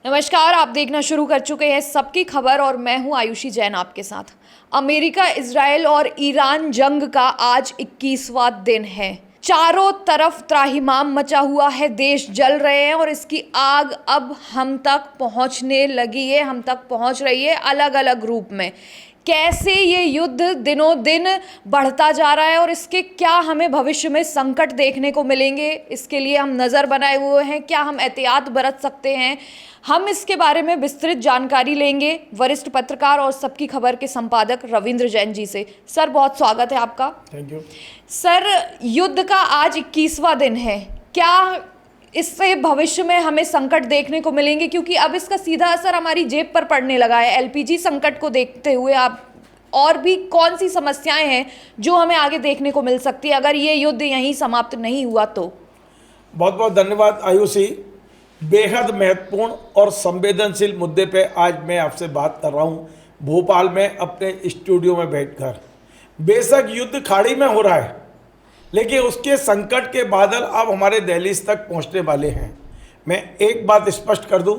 नमस्कार, आप देखना शुरू कर चुके हैं सबकी खबर और मैं हूं आयुषी जैन आपके साथ। अमेरिका, इजराइल और ईरान जंग का आज 21वां दिन है। चारों तरफ त्राहिमाम मचा हुआ है, देश जल रहे हैं और इसकी आग अब हम तक पहुंचने लगी है, हम तक पहुंच रही है अलग अलग रूप में। कैसे ये युद्ध दिनों दिन बढ़ता जा रहा है और इसके क्या हमें भविष्य में संकट देखने को मिलेंगे, इसके लिए हम नज़र बनाए हुए हैं। क्या हम एहतियात बरत सकते हैं? हम इसके बारे में विस्तृत जानकारी लेंगे वरिष्ठ पत्रकार और सबकी खबर के संपादक रविंद्र जैन जी से। सर, बहुत स्वागत है आपका। Thank you. सर, युद्ध का आज 21वां दिन है। क्या इससे भविष्य में हमें संकट देखने को मिलेंगे? क्योंकि अब इसका सीधा असर हमारी जेब पर पड़ने लगा है। एलपीजी संकट को देखते हुए आप और भी कौन सी समस्याएं हैं जो हमें आगे देखने को मिल सकती है अगर ये युद्ध यहीं समाप्त नहीं हुआ तो? बहुत बहुत धन्यवाद आयुषी। बेहद महत्वपूर्ण और संवेदनशील मुद्दे पे आज मैं आपसे बात कर रहा हूँ, भोपाल में अपने स्टूडियो में बैठकर। बेशक युद्ध खाड़ी में हो रहा है, लेकिन उसके संकट के बादल अब हमारे दहलीज तक पहुँचने वाले हैं। मैं एक बात स्पष्ट कर दूँ,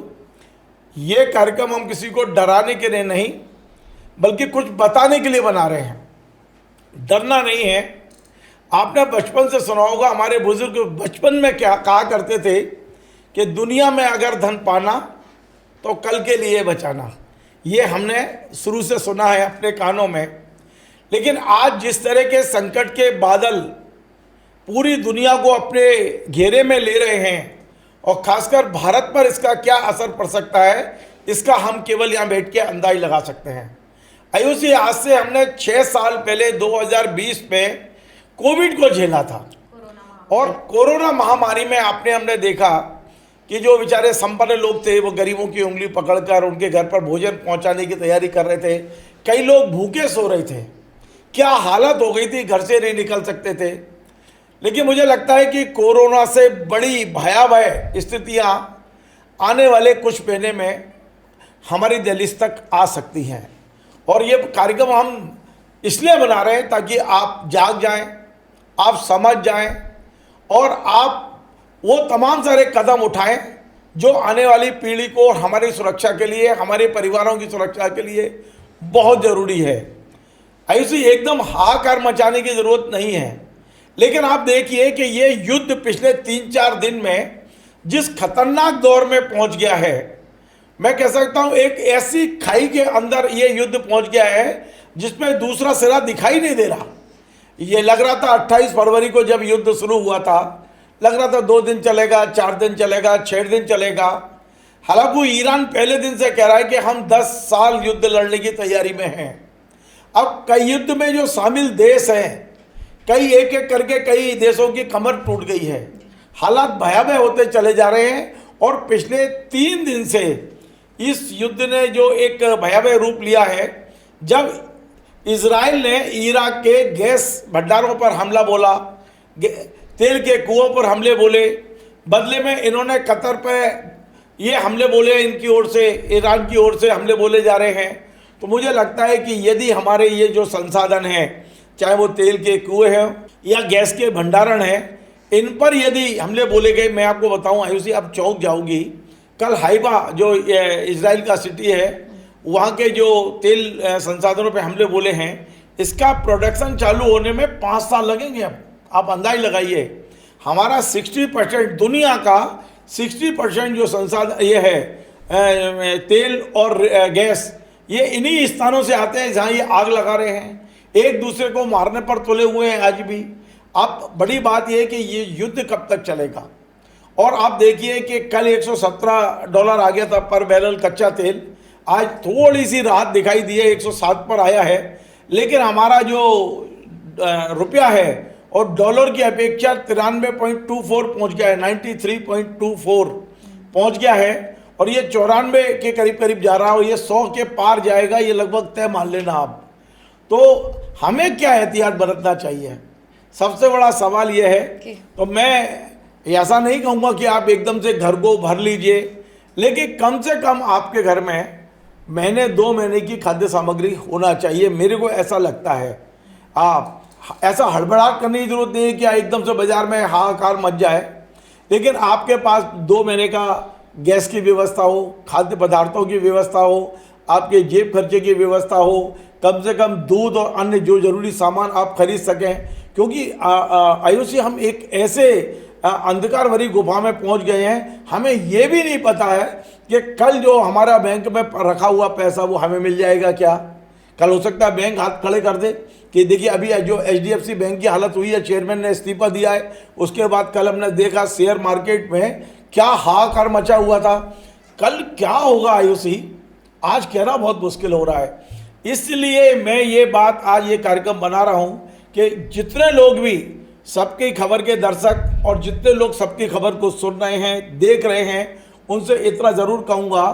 ये कार्यक्रम हम किसी को डराने के लिए नहीं बल्कि कुछ बताने के लिए बना रहे हैं। डरना नहीं है। आपने बचपन से सुना होगा, हमारे बुजुर्ग बचपन में क्या कहा करते थे कि दुनिया में अगर धन पाना तो कल के लिए बचाना। ये हमने शुरू से सुना है अपने कानों में। लेकिन आज जिस तरह के संकट के बादल पूरी दुनिया को अपने घेरे में ले रहे हैं और खासकर भारत पर इसका क्या असर पड़ सकता है, इसका हम केवल यहाँ बैठ के अंदाज लगा सकते हैं। आयुषी, आज से हमने 6 साल पहले 2020 में कोविड को झेला था और कोरोना महामारी में हमने देखा कि जो बेचारे संपन्न लोग थे वो गरीबों की उंगली पकड़कर उनके घर पर भोजन पहुंचाने की तैयारी कर रहे थे। कई लोग भूखे सो रहे थे। क्या हालत हो गई थी, घर से नहीं निकल सकते थे। लेकिन मुझे लगता है कि कोरोना से बड़ी भयावह स्थितियां आने वाले कुछ महीने में हमारी दहलीज तक आ सकती हैं और ये कार्यक्रम हम इसलिए बना रहे हैं ताकि आप जाग जाएं, आप समझ जाएं और आप वो तमाम सारे कदम उठाएं जो आने वाली पीढ़ी को और हमारी सुरक्षा के लिए, हमारे परिवारों की सुरक्षा के लिए बहुत ज़रूरी है। ऐसी एकदम हाहाकार मचाने की ज़रूरत नहीं है। लेकिन आप देखिए कि ये युद्ध पिछले 3-4 दिन में जिस खतरनाक दौर में पहुंच गया है, मैं कह सकता हूं एक ऐसी खाई के अंदर ये युद्ध पहुंच गया है जिसमें दूसरा सिरा दिखाई नहीं दे रहा। ये लग रहा था 28 फरवरी को जब युद्ध शुरू हुआ था, लग रहा था 2 दिन चलेगा, 4 दिन चलेगा, 6 दिन चलेगा। हालांकि ईरान पहले दिन से कह रहा है कि हम 10 साल युद्ध लड़ने की तैयारी में हैं। अब कई युद्ध में जो शामिल देश हैं, कई एक एक करके कई देशों की कमर टूट गई है। हालात भयावह होते चले जा रहे हैं और पिछले 3 दिन से इस युद्ध ने जो एक भयावह रूप लिया है, जब इजराइल ने इराक के गैस भंडारों पर हमला बोला, तेल के कुओं पर हमले बोले, बदले में इन्होंने कतर पर ये हमले बोले, इनकी ओर से, ईरान की ओर से हमले बोले जा रहे हैं। तो मुझे लगता है कि यदि हमारे ये जो संसाधन हैं, चाहे वो तेल के कुएं हैं या गैस के भंडारण हैं, इन पर यदि हमले बोले गए, मैं आपको बताऊं आयुषी, आप चौंक जाओगी। कल हाइफा जो इजराइल का सिटी है, वहाँ के जो तेल संसाधनों पे हमले बोले हैं, इसका प्रोडक्शन चालू होने में 5 साल लगेंगे। अब आप अंदाज लगाइए, हमारा 60% दुनिया का 60% जो संसाधन ये है तेल और गैस, ये इन्हीं स्थानों से आते हैं जहाँ ये आग लगा रहे हैं, एक दूसरे को मारने पर तुले हुए हैं आज भी। अब बड़ी बात यह है कि ये युद्ध कब तक चलेगा। और आप देखिए कि कल $117 आ गया था पर बैरल कच्चा तेल, आज थोड़ी सी राहत दिखाई दी है, 107 पर आया है। लेकिन हमारा जो रुपया है और डॉलर की अपेक्षा 93.24 पहुँच गया है, 93.24 पहुँच गया है और ये 94 के करीब करीब जा रहा हो, ये 100 के पार जाएगा, ये लगभग तय मान लेना आप। तो हमें क्या एहतियात बरतना चाहिए, सबसे बड़ा सवाल यह है। तो मैं ऐसा नहीं कहूँगा कि आप एकदम से घर को भर लीजिए, लेकिन कम से कम आपके घर में महीने 2 महीने की खाद्य सामग्री होना चाहिए। मेरे को ऐसा लगता है। आप ऐसा हड़बड़ाहट करने की जरूरत नहीं है कि एकदम से बाजार में हाहाकार मच जाए, लेकिन आपके पास 2 महीने का गैस की व्यवस्था हो, खाद्य पदार्थों की व्यवस्था हो, आपके जेब खर्चे की व्यवस्था हो, कम से कम दूध और अन्य जो जरूरी सामान आप खरीद सकें। क्योंकि आयुषी हम एक ऐसे अंधकार भरी गुफा में पहुंच गए हैं, हमें ये भी नहीं पता है कि कल जो हमारा बैंक में रखा हुआ पैसा वो हमें मिल जाएगा क्या। कल हो सकता है बैंक हाथ खड़े कर दे कि देखिए अभी जो HDFC बैंक की हालत हुई है, चेयरमैन ने इस्तीफा दिया है, उसके बाद कल हमने देखा शेयर मार्केट में क्या हाहाकार मचा हुआ था। कल क्या होगा आयुषी, आज कहना बहुत मुश्किल हो रहा है। इसलिए मैं ये बात आज ये कार्यक्रम बना रहा हूँ कि जितने लोग भी सबकी खबर के दर्शक और जितने लोग सबकी खबर को सुन रहे हैं, देख रहे हैं, उनसे इतना ज़रूर कहूँगा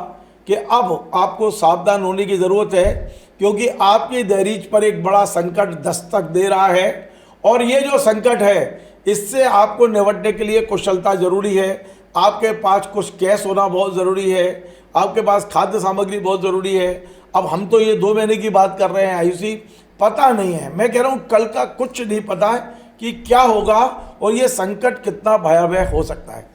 कि अब आपको सावधान होने की ज़रूरत है, क्योंकि आपकी दहलीज पर एक बड़ा संकट दस्तक दे रहा है। और ये जो संकट है, इससे आपको निपटने के लिए कुशलता जरूरी है। आपके पास कुछ कैश होना बहुत ज़रूरी है, आपके पास खाद्य सामग्री बहुत ज़रूरी है। अब हम तो ये 2 महीने की बात कर रहे हैं आयुषी, पता नहीं है, मैं कह रहा हूँ कल का कुछ नहीं पता है कि क्या होगा और ये संकट कितना भयावह हो सकता है।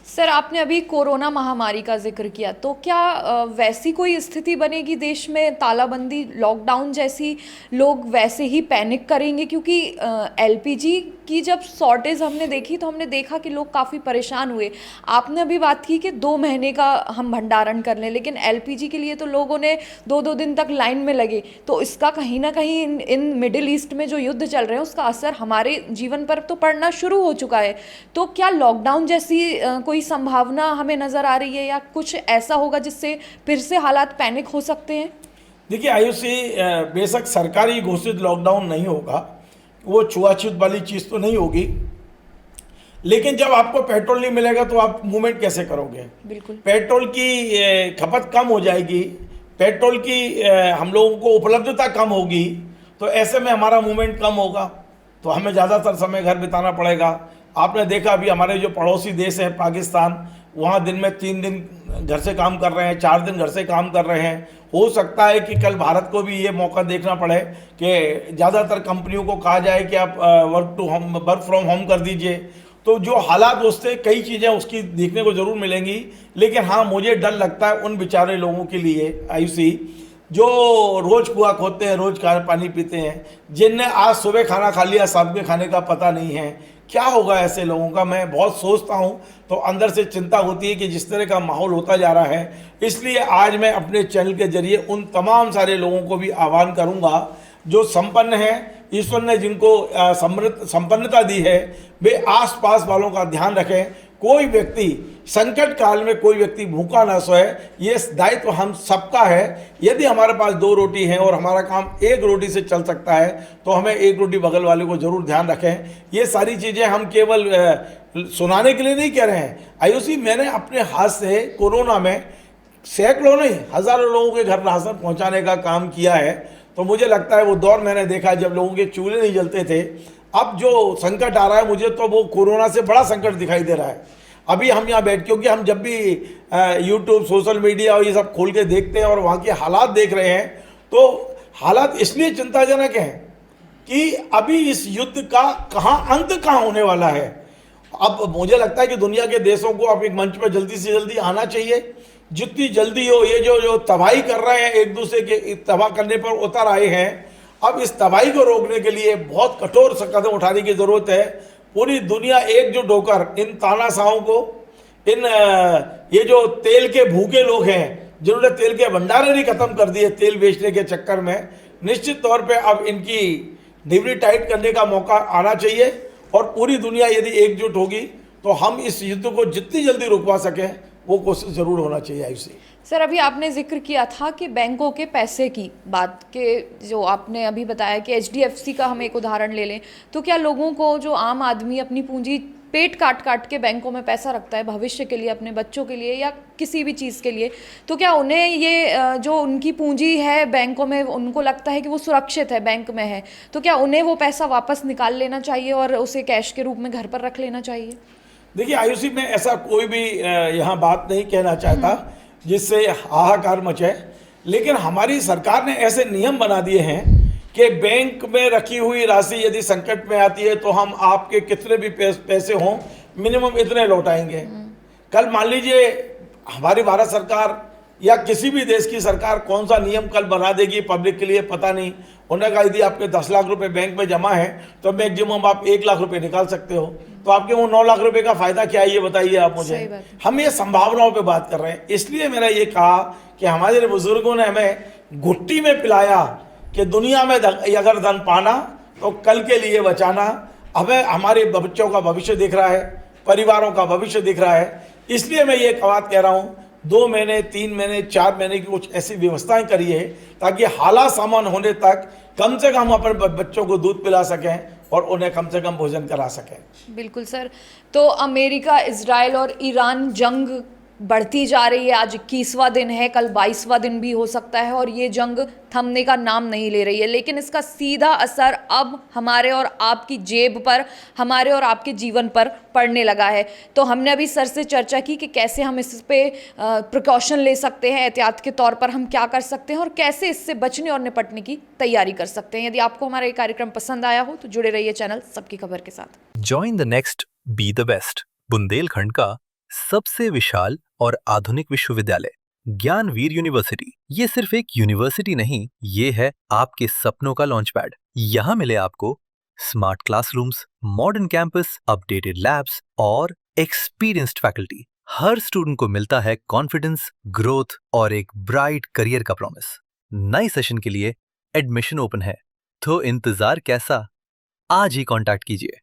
सर, आपने अभी कोरोना महामारी का जिक्र किया, तो क्या वैसी कोई स्थिति बनेगी देश में, तालाबंदी, लॉकडाउन जैसी, लोग वैसे ही पैनिक करेंगे? क्योंकि LPG की जब शॉर्टेज हमने देखी तो हमने देखा कि लोग काफ़ी परेशान हुए। आपने अभी बात की कि 2 महीने का हम भंडारण कर लें, लेकिन LPG के लिए तो लोगों ने 2-2 दिन तक लाइन में लगे। तो इसका कहीं ना कहीं इन मिडिल ईस्ट में जो युद्ध चल रहे हैं उसका असर हमारे जीवन पर तो पड़ना शुरू हो चुका है। तो क्या लॉकडाउन जैसी कोई संभावना हमें नज़र आ रही है, या कुछ ऐसा होगा जिससे फिर से हालात पैनिक हो सकते हैं? देखिए आयुषी, बेशक सरकारी घोषित लॉकडाउन नहीं होगा, वो छुआछूत वाली चीज़ तो नहीं होगी, लेकिन जब आपको पेट्रोल नहीं मिलेगा तो आप मूवमेंट कैसे करोगे? बिल्कुल। पेट्रोल की खपत कम हो जाएगी, पेट्रोल की हम लोगों को उपलब्धता कम होगी, तो ऐसे में हमारा मूवमेंट कम होगा, तो हमें ज़्यादातर समय घर बिताना पड़ेगा। आपने देखा अभी हमारे जो पड़ोसी देश है पाकिस्तान, वहाँ दिन में 3 दिन घर से काम कर रहे हैं, 4 दिन घर से काम कर रहे हैं। हो सकता है कि कल भारत को भी ये मौका देखना पड़े कि ज़्यादातर कंपनियों को कहा जाए कि आप वर्क फ्रॉम होम कर दीजिए। तो जो हालात उससे कई चीज़ें उसकी देखने को ज़रूर मिलेंगी, लेकिन हाँ मुझे डर लगता है उन बेचारे लोगों के लिए आयुषी, जो रोज़ कुआं खोदते हैं, रोज़ पानी पीते हैं, जिनने आज सुबह खाना खा लिया, शाम के खाने का पता नहीं है। क्या होगा ऐसे लोगों का, मैं बहुत सोचता हूं, तो अंदर से चिंता होती है कि जिस तरह का माहौल होता जा रहा है। इसलिए आज मैं अपने चैनल के जरिए उन तमाम सारे लोगों को भी आह्वान करूंगा जो संपन्न हैं, ईश्वर ने जिनको संपन्नता दी है, वे आसपास वालों का ध्यान रखें। कोई व्यक्ति संकट काल में कोई व्यक्ति भूखा ना सोए, ये दायित्व हम सबका है। यदि हमारे पास 2 रोटी है और हमारा काम 1 रोटी से चल सकता है, तो हमें 1 रोटी बगल वाले को जरूर ध्यान रखें। ये सारी चीज़ें हम केवल सुनाने के लिए नहीं कह रहे हैं आयुषी, मैंने अपने हाथ से कोरोना में सैकड़ों नहीं हज़ारों लोगों के घर राशन पहुँचाने का काम किया है। तो मुझे लगता है वो दौर मैंने देखा जब लोगों के चूल्हे नहीं जलते थे। अब जो संकट आ रहा है, मुझे तो वो कोरोना से बड़ा संकट दिखाई दे रहा है। अभी हम यहाँ बैठ, क्योंकि हम जब भी यूट्यूब, सोशल मीडिया और ये सब खोल के देखते हैं और वहाँ के हालात देख रहे हैं, तो हालात इसलिए चिंताजनक हैं कि अभी इस युद्ध का अंत कहाँ होने वाला है। अब मुझे लगता है कि दुनिया के देशों को अब एक मंच पर जल्दी से जल्दी आना चाहिए, जितनी जल्दी हो। ये जो तबाही कर रहे हैं, एक दूसरे के तबाह करने पर उतर आए हैं, अब इस तबाही को रोकने के लिए बहुत कठोर कदम उठाने की ज़रूरत है। पूरी दुनिया एकजुट होकर इन तानाशाहों को, इन ये जो तेल के भूखे लोग हैं, जिन्होंने तेल के भंडारे ही खत्म कर दिए तेल बेचने के चक्कर में, निश्चित तौर पे अब इनकी डिबरी टाइट करने का मौका आना चाहिए। और पूरी दुनिया यदि एकजुट होगी तो हम इस युद्ध को जितनी जल्दी रुकवा सकें, वो कोशिश ज़रूर होना चाहिए आयुषी। सर, अभी आपने जिक्र किया था कि बैंकों के पैसे की बात के, जो आपने अभी बताया कि HDFC का हम एक उदाहरण ले लें, तो क्या लोगों को, जो आम आदमी अपनी पूंजी पेट काट के बैंकों में पैसा रखता है भविष्य के लिए, अपने बच्चों के लिए या किसी भी चीज़ के लिए, तो क्या उन्हें ये जो उनकी पूंजी है बैंकों में, उनको लगता है कि वो सुरक्षित है, बैंक में है, तो क्या उन्हें वो पैसा वापस निकाल लेना चाहिए और उसे कैश के रूप में घर पर रख लेना चाहिए? देखिए आयुषी, मैं ऐसा कोई भी यहाँ बात नहीं कहना चाहता जिससे हाहाकार मचे, लेकिन हमारी सरकार ने ऐसे नियम बना दिए हैं कि बैंक में रखी हुई राशि यदि संकट में आती है तो हम आपके कितने भी पैसे हों, मिनिमम इतने लौटाएंगे। कल मान लीजिए हमारी भारत सरकार या किसी भी देश की सरकार कौन सा नियम कल बना देगी पब्लिक के लिए पता नहीं। उन्होंने कहा यदि आपके 10 लाख रुपए बैंक में जमा है तो मैक्सिमम आप 1 लाख रुपए निकाल सकते हो, तो आपके वो 9 लाख रुपए का फायदा क्या है ये बताइए आप मुझे। हम ये संभावनाओं पे बात कर रहे हैं, इसलिए मेरा ये कहा कि हमारे बुजुर्गों ने हमें घुट्टी में पिलाया कि दुनिया में अगर धन पाना तो कल के लिए बचाना। हमें हमारे बच्चों का भविष्य दिख रहा है, परिवारों का भविष्य दिख रहा है, इसलिए मैं ये बात कह रहा हूँ 2 महीने 3 महीने 4 महीने की कुछ ऐसी व्यवस्थाएं करिए ताकि हालात सामान होने तक कम से कम अपने बच्चों को दूध पिला सकें और उन्हें कम से कम भोजन करा सकें। बिल्कुल सर। तो अमेरिका, इजराइल और ईरान जंग बढ़ती जा रही है। आज 21वां दिन है, कल 22वां दिन भी हो सकता है और ये जंग थमने का नाम नहीं ले रही है। लेकिन इसका सीधा असर अब हमारे और आपकी जेब पर, हमारे और आपके जीवन पर पड़ने लगा है। तो हमने अभी सर से चर्चा की कि कैसे हम इस पे प्रिकॉशन ले सकते हैं, एहतियात के तौर पर हम क्या कर सकते हैं और कैसे इससे बचने और निपटने की तैयारी कर सकते हैं। यदि आपको हमारा ये कार्यक्रम पसंद आया हो तो जुड़े रहिए चैनल सबकी खबर के साथ। Join the next be the best, Bundelkhand का सबसे विशाल और आधुनिक विश्वविद्यालय ज्ञानवीर यूनिवर्सिटी। ये सिर्फ एक यूनिवर्सिटी नहीं, ये है आपके सपनों का लॉन्च पैड। यहाँ मिले आपको smart classrooms, modern campus, updated labs और एक्सपीरियंस्ड फैकल्टी। हर स्टूडेंट को मिलता है कॉन्फिडेंस, ग्रोथ और एक ब्राइट करियर का प्रॉमिस। नए सेशन के लिए एडमिशन ओपन है, तो इंतजार कैसा? आज ही कांटेक्ट कीजिए।